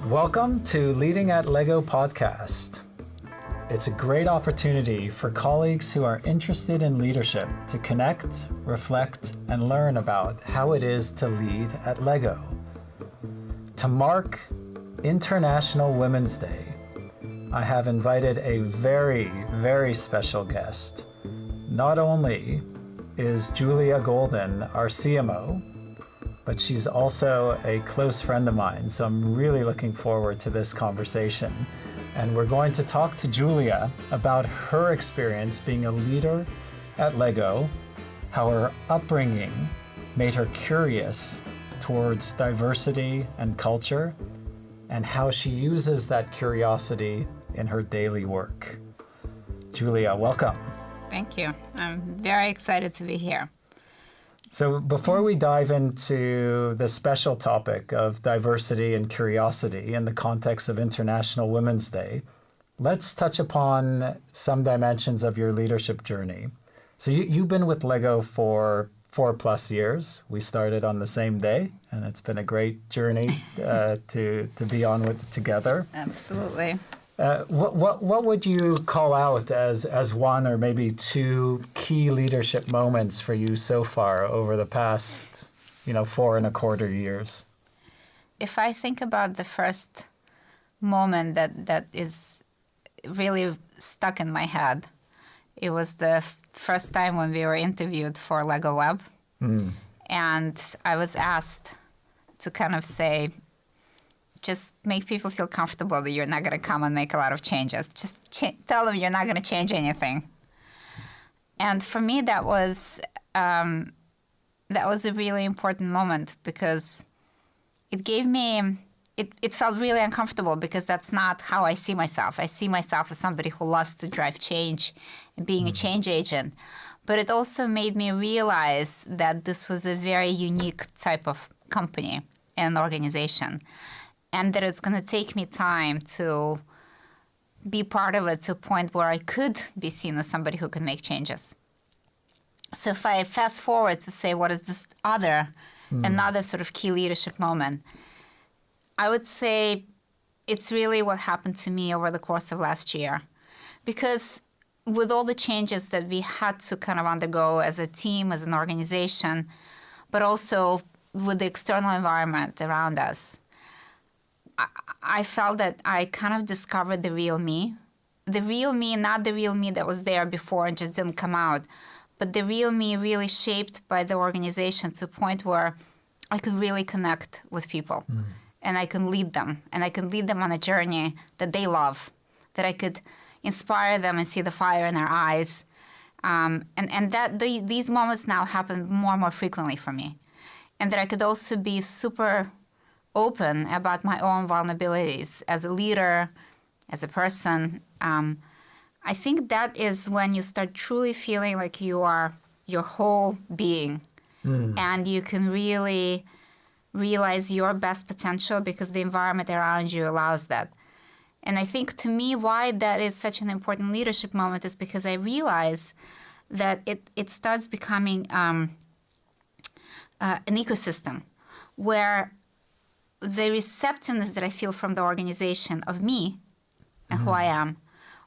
Welcome to Leading at Lego podcast. It's a great opportunity for colleagues who are interested in leadership to connect, reflect, and learn about how it is to lead at Lego. To mark International Women's Day, I have invited a very, very special guest. Not only is Julia Goldin our CMO, but she's also a close friend of mine, so I'm really looking forward to this conversation. And we're going to talk to Julia about her experience being a leader at Lego, how her upbringing made her curious towards diversity and culture, and how she uses that curiosity in her daily work. Julia, welcome. Thank you. I'm very excited to be here. So before we dive into the special topic of diversity and curiosity in the context of International Women's Day, let's touch upon some dimensions of your leadership journey. So you've been with Lego for 4+ years. We started on the same day, and it's been a great journey to be on with together. Absolutely. What would you call out as one or maybe two key leadership moments for you so far over the past, 4.25 years? If I think about the first moment that is really stuck in my head, it was the first time when we were interviewed for Lego Web. And I was asked to kind of say, just make people feel comfortable that you're not going to come and make a lot of changes. Just tell them you're not going to change anything. And for me, that was a really important moment because it gave me, it felt really uncomfortable because that's not how I see myself. I see myself as somebody who loves to drive change and being a change agent. But it also made me realize that this was a very unique type of company and organization, and that it's going to take me time to be part of it to a point where I could be seen as somebody who can make changes. So if I fast forward to say what is this another sort of key leadership moment, I would say it's really what happened to me over the course of last year. Because with all the changes that we had to kind of undergo as a team, as an organization, but also with the external environment around us, I felt that I kind of discovered the real me. The real me, not the real me that was there before and just didn't come out, but the real me really shaped by the organization to a point where I could really connect with people and I can lead them. And I can lead them on a journey that they love, that I could inspire them and see the fire in their eyes. And that these moments now happen more and more frequently for me. And that I could also be super open about my own vulnerabilities as a leader, as a person. I think that is when you start truly feeling like you are your whole being and you can really realize your best potential because the environment around you allows that. And I think to me why that is such an important leadership moment is because I realize that it starts becoming an ecosystem where the receptiveness that I feel from the organization of me and who I am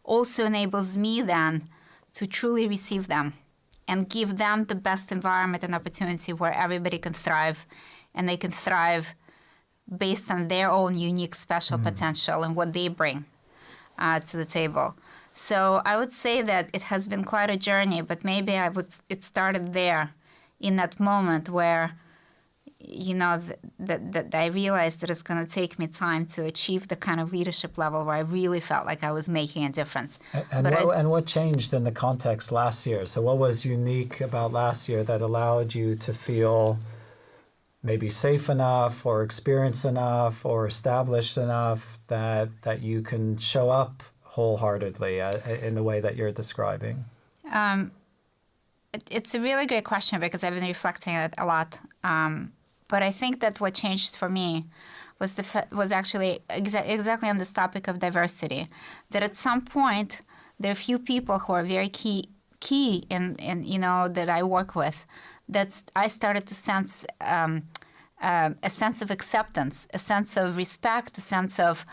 also enables me then to truly receive them and give them the best environment and opportunity where everybody can thrive, and they can thrive based on their own unique special potential and what they bring to the table. So I would say that it has been quite a journey, but maybe it started there in that moment where that I realized that it's going to take me time to achieve the kind of leadership level where I really felt like I was making a difference. And what changed in the context last year? So what was unique about last year that allowed you to feel maybe safe enough or experienced enough or established enough that you can show up wholeheartedly in the way that you're describing? It's a really great question because I've been reflecting on it a lot. But I think that what changed for me was actually exactly on this topic of diversity. That at some point there are a few people who are very key in that I work with. That I started to sense a sense of acceptance, a sense of respect, a sense of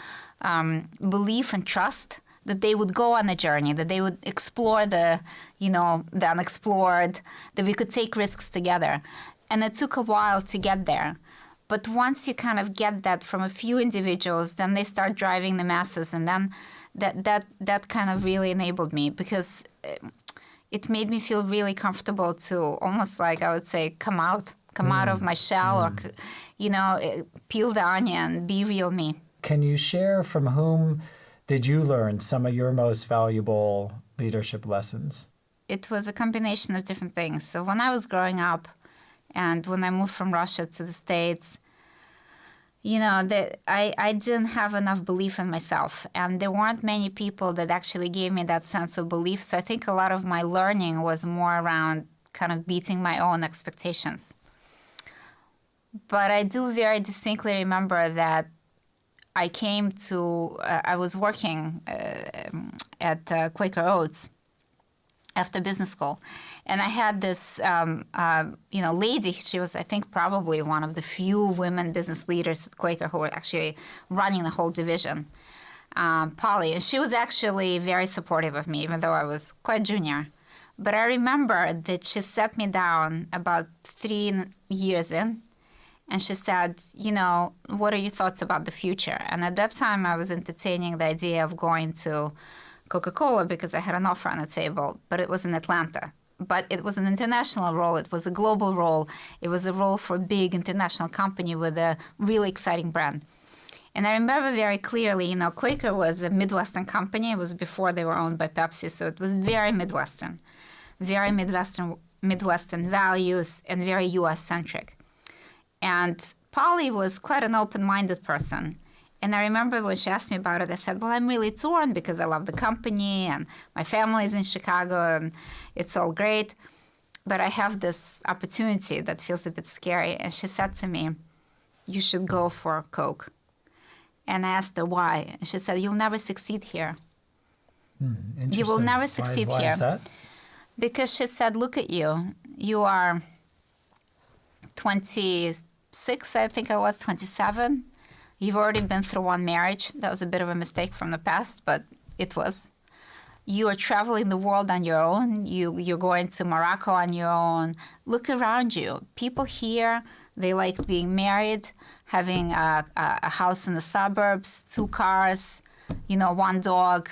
belief and trust that they would go on a journey, that they would explore the unexplored, that we could take risks together. And it took a while to get there. But once you kind of get that from a few individuals, then they start driving the masses. And then that kind of really enabled me, because it made me feel really comfortable to almost like, I would say, come out of my shell, or, peel the onion, be real me. Can you share from whom did you learn some of your most valuable leadership lessons? It was a combination of different things. So when I was growing up, and when I moved from Russia to the States, I didn't have enough belief in myself. And there weren't many people that actually gave me that sense of belief. So I think a lot of my learning was more around kind of beating my own expectations. But I do very distinctly remember that I was working at Quaker Oats after business school. And I had this, lady. She was, I think, probably one of the few women business leaders at Quaker who were actually running the whole division, Polly. And she was actually very supportive of me, even though I was quite junior. But I remember that she sat me down about 3 years in, and she said, what are your thoughts about the future? And at that time, I was entertaining the idea of going to Coca-Cola because I had an offer on the table, but it was in Atlanta. But it was an international role. It was a global role. It was a role for a big international company with a really exciting brand. And I remember very clearly, Quaker was a Midwestern company. It was before they were owned by Pepsi, so it was very Midwestern values, and very U.S.-centric. And Polly was quite an open-minded person. And I remember when she asked me about it, I said, well, I'm really torn because I love the company and my family is in Chicago and it's all great. But I have this opportunity that feels a bit scary. And she said to me, you should go for Coke. And I asked her why. And she said, you'll never succeed here. You will never succeed here. Why is that? Because she said, look at you. You are 26, I think I was, 27. You've already been through one marriage. That was a bit of a mistake from the past, but it was. You are traveling the world on your own. You're going to Morocco on your own. Look around you. People here, they like being married, having a house in the suburbs, 2 cars, 1 dog,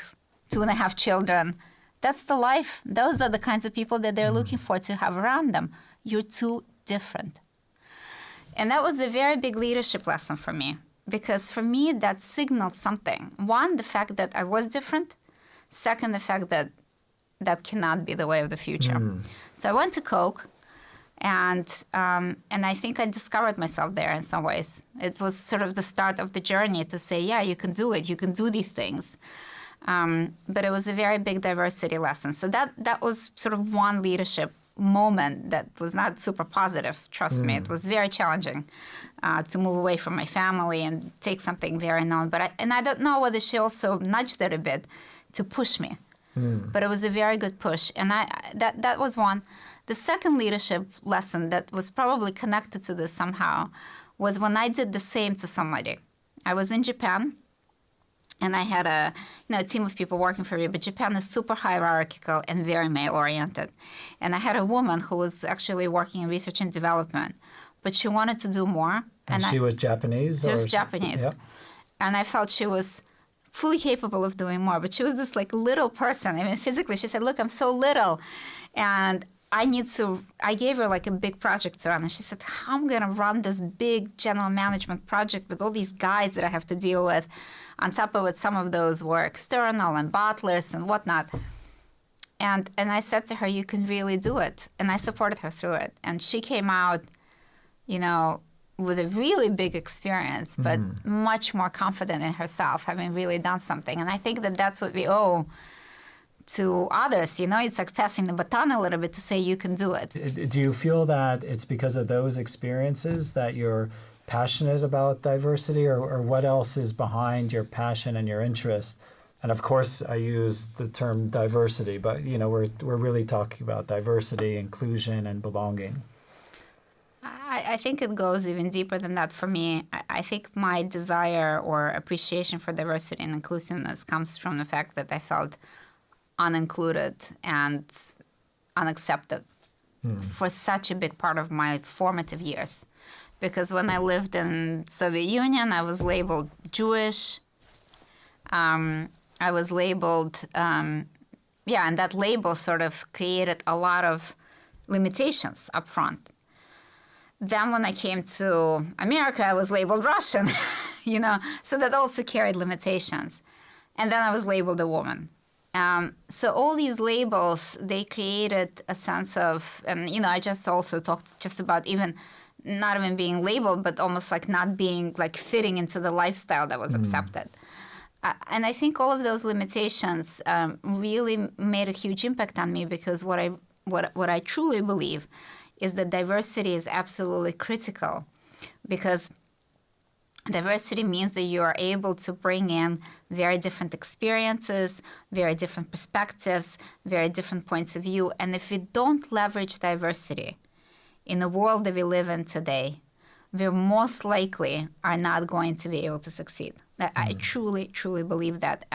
2.5 children. That's the life. Those are the kinds of people that they're looking for to have around them. You're too different. And that was a very big leadership lesson for me, because for me, that signaled something. One, the fact that I was different. Second, the fact that that cannot be the way of the future. So I went to Coke, and I think I discovered myself there in some ways. It was sort of the start of the journey to say, yeah, you can do it. You can do these things. But it was a very big diversity lesson. So that was sort of one leadership moment that was not super positive, trust me. It was very challenging to move away from my family and take something very known. But I don't know whether she also nudged it a bit to push me. But it was a very good push. And that was one. The second leadership lesson that was probably connected to this somehow was when I did the same to somebody. I was in Japan. And I had a team of people working for me, but Japan is super hierarchical and very male-oriented. And I had a woman who was actually working in research and development, but she wanted to do more. And she was Japanese? She was Japanese. Yep. And I felt she was fully capable of doing more, but she was this little person. I mean, physically, she said, look, I'm so little. And I gave her a big project to run. And she said, how am I going to run this big general management project with all these guys that I have to deal with? On top of it, some of those were external and bottlers and whatnot. And I said to her, you can really do it. And I supported her through it. And she came out, with a really big experience, but much more confident in herself, having really done something. And I think that that's what we owe to others. It's like passing the baton a little bit to say you can do it. Do you feel that it's because of those experiences that you're passionate about diversity, or what else is behind your passion and your interest? And of course, I use the term diversity, but we're really talking about diversity, inclusion, and belonging. I think it goes even deeper than that for me. I think my desire or appreciation for diversity and inclusiveness comes from the fact that I felt unincluded and unaccepted for such a big part of my formative years. Because when I lived in Soviet Union, I was labeled Jewish. I was labeled, and that label sort of created a lot of limitations up front. Then when I came to America, I was labeled Russian, so that also carried limitations. And then I was labeled a woman. So all these labels, they created a sense of, and, I just also talked just about even not even being labeled, but almost like not being like fitting into the lifestyle that was accepted. And I think all of those limitations really made a huge impact on me, because what I truly believe is that diversity is absolutely critical, because diversity means that you are able to bring in very different experiences, very different perspectives, very different points of view. And if we don't leverage diversity in the world that we live in today, we most likely are not going to be able to succeed. I truly, truly believe that.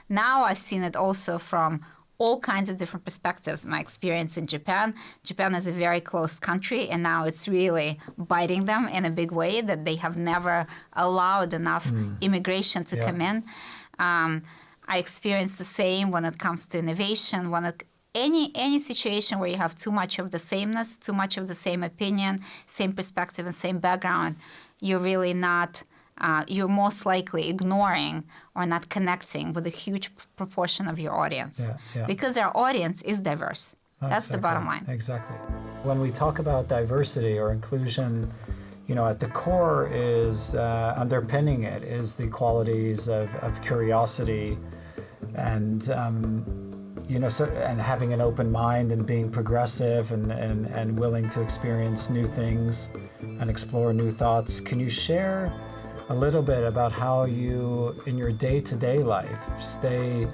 Now I've seen it also from all kinds of different perspectives. My experience in Japan. Japan is a very closed country, and now it's really biting them in a big way, that they have never allowed enough immigration to come in. I experienced the same when it comes to innovation. Any situation where you have too much of the sameness, too much of the same opinion, same perspective, and same background, you're really not. You're most likely ignoring or not connecting with a huge proportion of your audience, because our audience is diverse. That's the bottom line. Exactly. When we talk about diversity or inclusion, at the core is underpinning it is the qualities of curiosity and and having an open mind and being progressive and willing to experience new things and explore new thoughts. Can you share a little bit about how you, in your day-to-day life, stay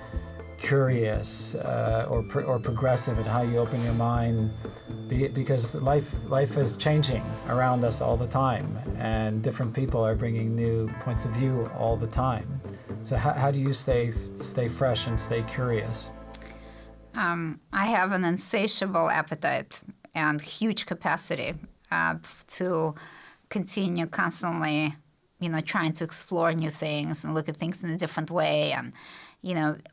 curious or progressive, and how you open your mind, because life is changing around us all the time, and different people are bringing new points of view all the time. So how do you stay fresh and stay curious? I have an insatiable appetite and huge capacity to continue constantly trying to explore new things and look at things in a different way, and,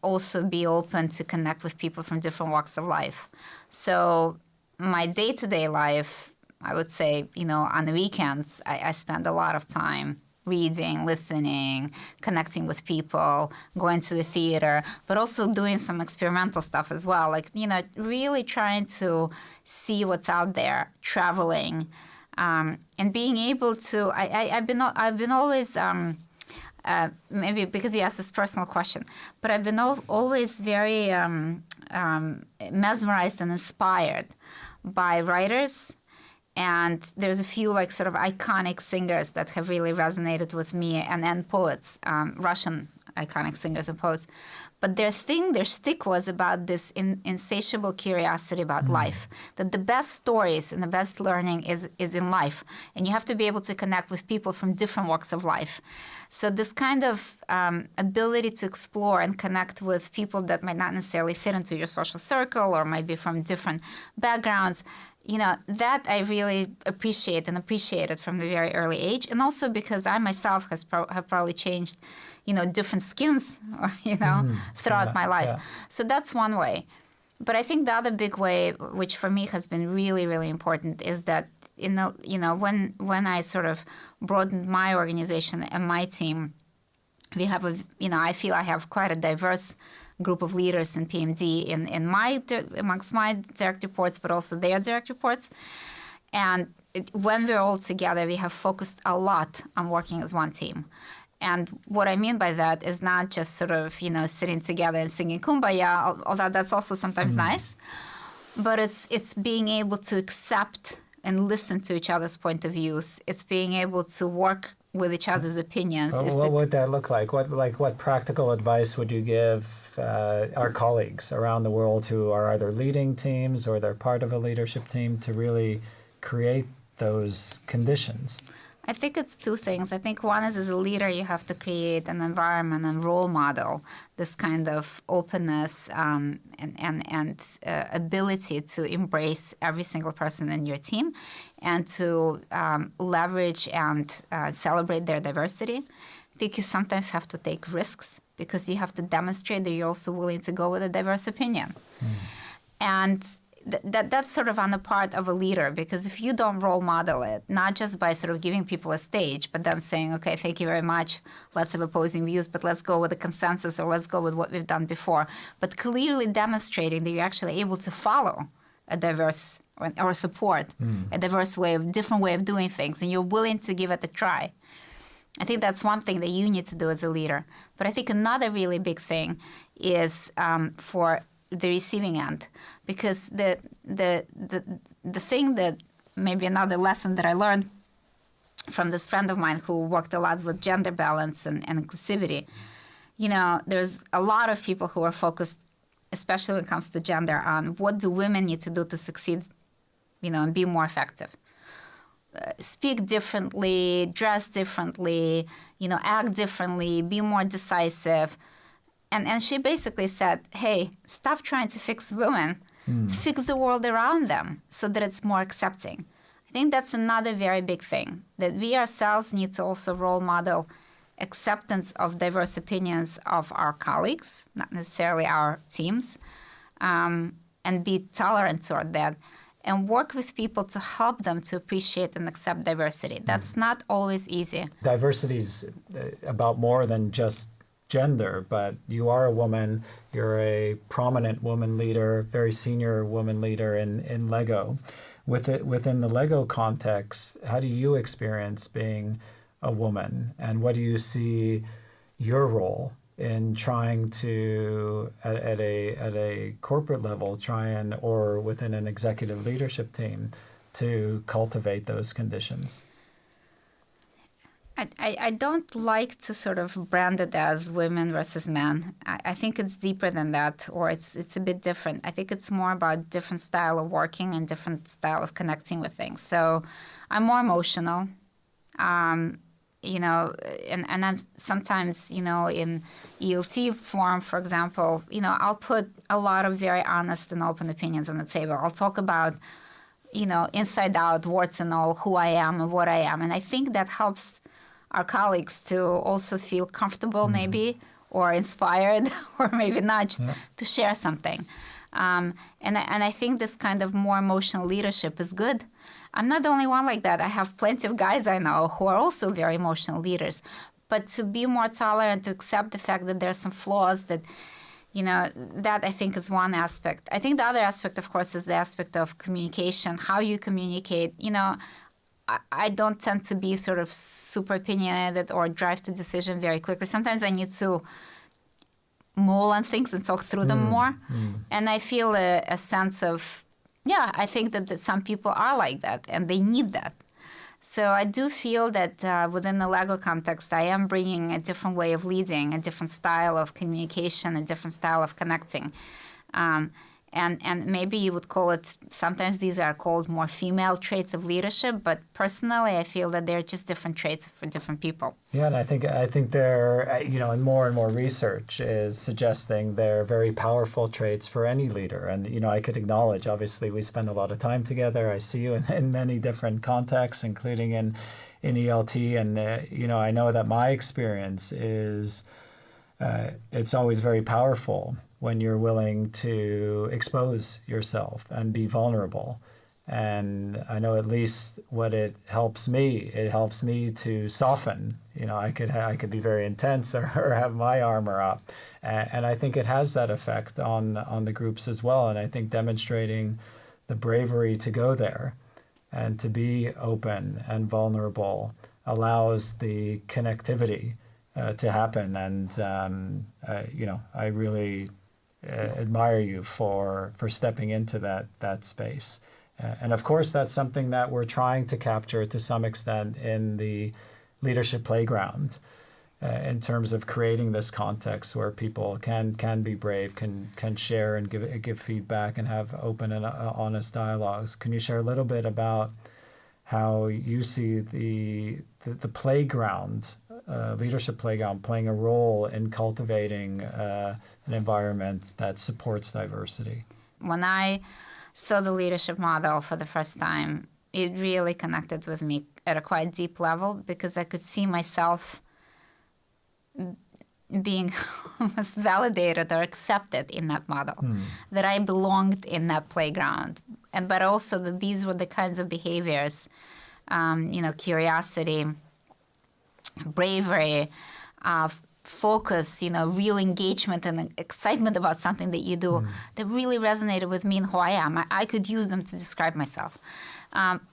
also be open to connect with people from different walks of life. So my day-to-day life, I would say, on the weekends, I spend a lot of time reading, listening, connecting with people, going to the theater, but also doing some experimental stuff as well. Like, really trying to see what's out there, traveling, and being able to, I've been always, maybe because you asked this personal question, but I've been always very mesmerized and inspired by writers. And there's a few like sort of iconic singers that have really resonated with me, and poets, Russian iconic singers and poets. But their shtick was about this insatiable curiosity about life, that the best stories and the best learning is in life. And you have to be able to connect with people from different walks of life. So this kind of ability to explore and connect with people that might not necessarily fit into your social circle or might be from different backgrounds, that I really appreciated from the very early age. And also because I myself have probably changed, different skins, throughout my life. Yeah. So that's one way. But I think the other big way, which for me has been really, really important, is that, when I sort of broadened my organization and my team, we have I feel I have quite a diverse group of leaders in PMD amongst my direct reports, but also their direct reports. And when we're all together, we have focused a lot on working as one team. And what I mean by that is not just sort of, sitting together and singing Kumbaya, although that's also sometimes nice, but it's being able to accept and listen to each other's point of views. It's being able to work with each other's opinions. What would that look like? What practical advice would you give our colleagues around the world who are either leading teams or they're part of a leadership team to really create those conditions? I think it's two things. I think one is, as a leader, you have to create an environment and role model this kind of openness and ability to embrace every single person in your team and to leverage and celebrate their diversity. I think you sometimes have to take risks because you have to demonstrate that you're also willing to go with a diverse opinion. And that's sort of on the part of a leader, because if you don't role model it, not just by sort of giving people a stage, but then saying, okay, thank you very much, let's have opposing views, but let's go with a consensus, or let's go with what we've done before, but clearly demonstrating that you're actually able to follow a diverse or support a diverse different way of doing things, and you're willing to give it a try. I think that's one thing that you need to do as a leader. But I think another really big thing is for the receiving end, because the thing that maybe another lesson that I learned from this friend of mine who worked a lot with gender balance and inclusivity, there's a lot of people who are focused, especially when it comes to gender, on what do women need to do to succeed, and be more effective. Speak differently, dress differently, act differently, be more decisive. And she basically said, hey, stop trying to fix women. Fix the world around them so that it's more accepting. I think that's another very big thing, that we ourselves need to also role model acceptance of diverse opinions of our colleagues, not necessarily our teams, and be tolerant toward that, and work with people to help them to appreciate and accept diversity. That's not always easy. Diversity is about more than just gender, but you are a woman, you're a prominent woman leader, very senior woman leader in Lego. Within the Lego context, how do you experience being a woman, and what do you see your role in trying to, at a corporate level, or within an executive leadership team, to cultivate those conditions? I don't like to sort of brand it as women versus men. I think it's deeper than that, or it's a bit different. I think it's more about different style of working and different style of connecting with things. So I'm more emotional, and I'm sometimes, in ELT form, for example, I'll put a lot of very honest and open opinions on the table. I'll talk about, inside out, warts and all, who I am and what I am. And I think that helps our colleagues to also feel comfortable maybe, or inspired, or maybe nudged to share something. And I think this kind of more emotional leadership is good. I'm not the only one like that. I have plenty of guys I know who are also very emotional leaders. But to be more tolerant, to accept the fact that there are some flaws, that I think is one aspect. I think the other aspect, of course, is the aspect of communication, how you communicate. I don't tend to be sort of super opinionated or drive to decision very quickly. Sometimes I need to mull on things and talk through them more. And I feel a sense of, I think that some people are like that and they need that. So I do feel that within the Lego context, I am bringing a different way of leading, a different style of communication, a different style of connecting. And maybe you would call it, sometimes these are called more female traits of leadership, but personally I feel that they're just different traits for different people. Yeah, and I think they're, and more research is suggesting they're very powerful traits for any leader. And, I could acknowledge, obviously, we spend a lot of time together. I see you in many different contexts, including in ELT. And, I know that my experience is it's always very powerful when you're willing to expose yourself and be vulnerable. And I know at least what it helps me to soften. I could be very intense or have my armor up. And I think it has that effect on the groups as well. And I think demonstrating the bravery to go there and to be open and vulnerable allows the connectivity to happen. And, I really admire you for stepping into that space. And of course, that's something that we're trying to capture to some extent in the leadership playground, in terms of creating this context where people can be brave, can share and give feedback and have open and honest dialogues. Can you share a little bit about how you see the playground, leadership playground, playing a role in cultivating an environment that supports diversity. When I saw the leadership model for the first time, it really connected with me at a quite deep level, because I could see myself being almost validated or accepted in that model, that I belonged in that playground, but also that these were the kinds of behaviors, curiosity, bravery, focus, real engagement and excitement about something that you do, that really resonated with me and who I am. I could use them to describe myself.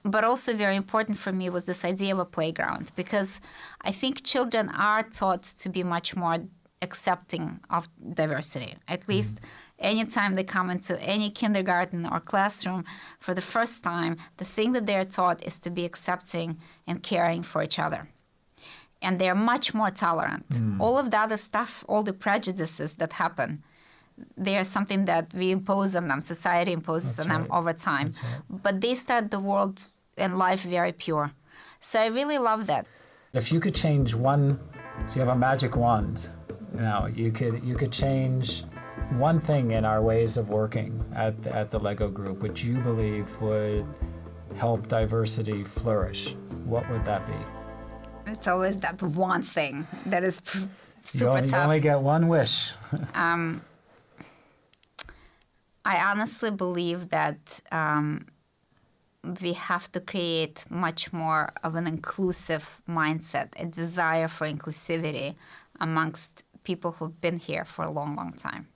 But also very important for me was this idea of a playground, because I think children are taught to be much more accepting of diversity. At least anytime they come into any kindergarten or classroom for the first time, the thing that they're taught is to be accepting and caring for each other. And they're much more tolerant. All of the other stuff, all the prejudices that happen, they are something that we impose on them, society imposes on them over time. But they start the world and life very pure. So I really love that. If you could change one, so you have a magic wand, you could change one thing in our ways of working at the LEGO Group, which you believe would help diversity flourish, what would that be? It's always that one thing that is super tough. You only get one wish. I honestly believe that we have to create much more of an inclusive mindset, a desire for inclusivity amongst people who've been here for a long, long time.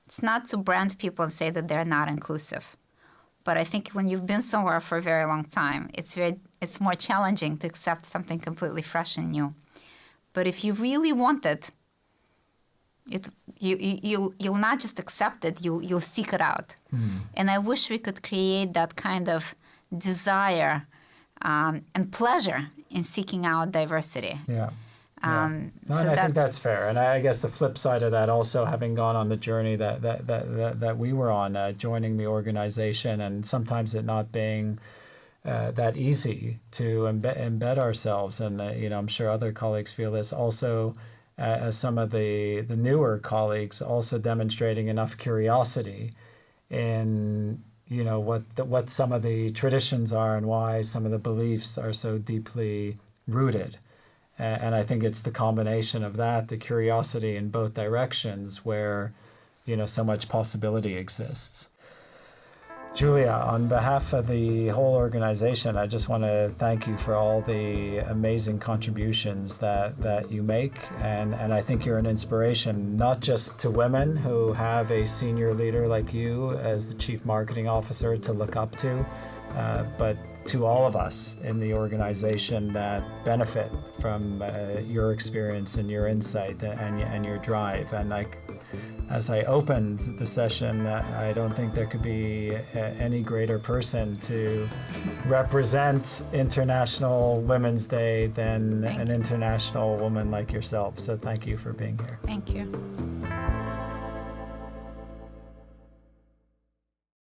It's not to brand people and say that they're not inclusive. But I think when you've been somewhere for a very long time, it's more challenging to accept something completely fresh and new. But if you really want it, you'll not just accept it, you'll seek it out. And I wish we could create that kind of desire and pleasure in seeking out diversity. Yeah. And I think that's fair. And I guess the flip side of that, also having gone on the journey that we were on, joining the organization, and sometimes it not being that easy to embed ourselves. And I'm sure other colleagues feel this also, as some of the newer colleagues also demonstrating enough curiosity in what some of the traditions are and why some of the beliefs are so deeply rooted. And I think it's the combination of that, the curiosity in both directions, where, so much possibility exists. Julia, on behalf of the whole organization, I just want to thank you for all the amazing contributions that you make. And I think you're an inspiration, not just to women who have a senior leader like you as the Chief Marketing Officer to look up to, but to all of us in the organization that benefit from your experience and your insight and your drive. And as I opened the session, I don't think there could be any greater person to represent International Women's Day than an international woman like yourself. So thank you for being here. Thank you.